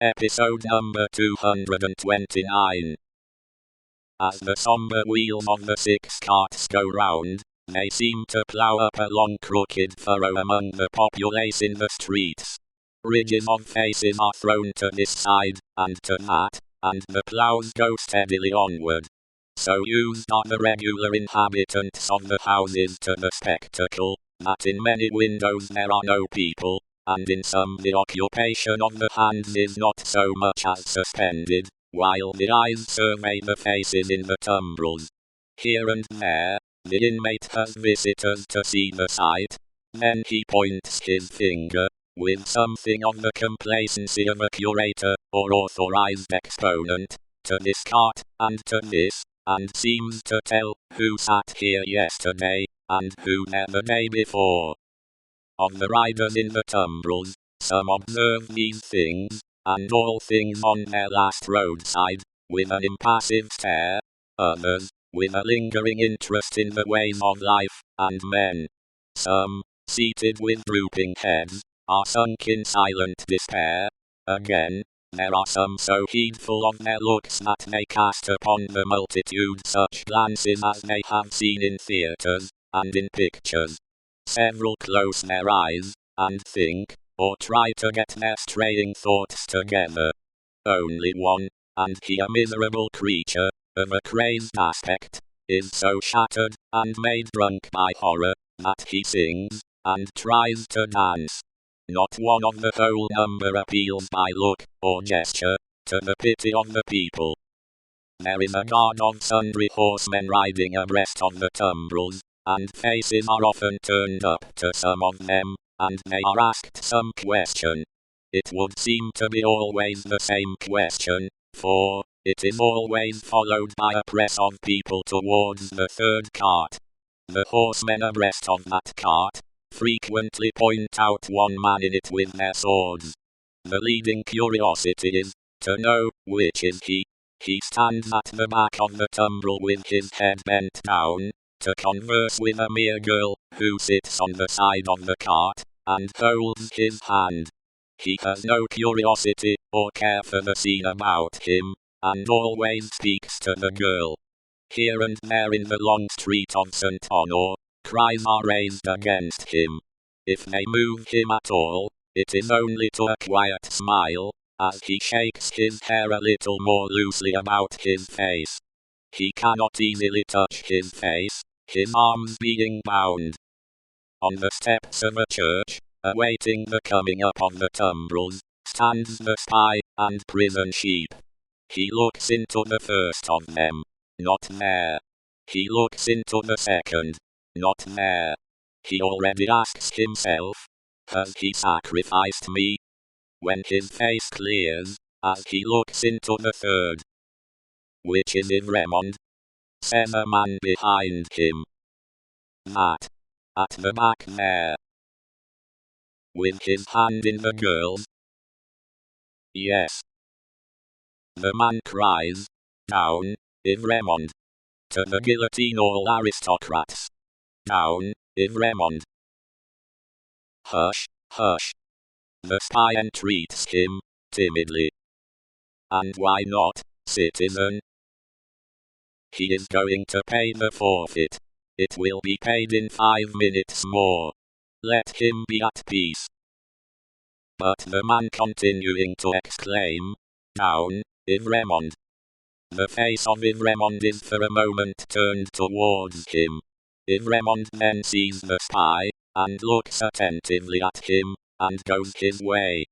Episode number 229. As the somber wheels of the 6 carts go round, they seem to plough up a long crooked furrow among the populace in the streets. Ridges of faces are thrown to this side, and to that, and the ploughs go steadily onward. So used are the regular inhabitants of the houses to the spectacle, that in many windows there are no people, and in some the occupation of the hands is not so much as suspended, while the eyes survey the faces in the tumbrels. Here and there, the inmate has visitors to see the sight. Then he points his finger, with something of the complacency of a curator, or authorized exponent, to this cart, and to this, and seems to tell who sat here yesterday, and who there the day before. Of the riders in the tumbrels, some observe these things, and all things on their last roadside, with an impassive stare; others, with a lingering interest in the ways of life, and men. Some, seated with drooping heads, are sunk in silent despair. Again, there are some so heedful of their looks that they cast upon the multitude such glances as they have seen in theatres, and in pictures. Several close their eyes, and think, or try to get their straying thoughts together. Only one, and he a miserable creature, of a crazed aspect, is so shattered, and made drunk by horror, that he sings, and tries to dance. Not one of the whole number appeals by look, or gesture, to the pity of the people. There is a guard of sundry horsemen riding abreast of the tumbrels, and faces are often turned up to some of them, and they are asked some question. It would seem to be always the same question, for it is always followed by a press of people towards the third cart. The horsemen abreast of that cart frequently point out one man in it with their swords. The leading curiosity is to know which is he. He stands at the back of the tumbrel with his head bent down, to converse with a mere girl, who sits on the side of the cart, and holds his hand. He has no curiosity, or care for the scene about him, and always speaks to the girl. Here and there in the long street of St. Honor, cries are raised against him. If they move him at all, it is only to a quiet smile, as he shakes his hair a little more loosely about his face. He cannot easily touch his face, his arms being bound. On the steps of a church, awaiting the coming up of the tumbrels, stands the spy and prison sheep. He looks into the first of them. Not there. He looks into the second. Not there. He already asks himself, has he sacrificed me? When his face clears, as he looks into the third. Which is Evremond? Says a man behind him. That. At the back there. With his hand in the girl's. Yes. The man cries, down, Evremond. To the guillotine all aristocrats. Down, Evremond. Hush, hush. The spy entreats him, timidly. And why not, citizen? He is going to pay the forfeit. It will be paid in 5 minutes more. Let him be at peace. But the man continuing to exclaim, down, Evremond. The face of Evremond is for a moment turned towards him. Evremond then sees the spy, and looks attentively at him, and goes his way.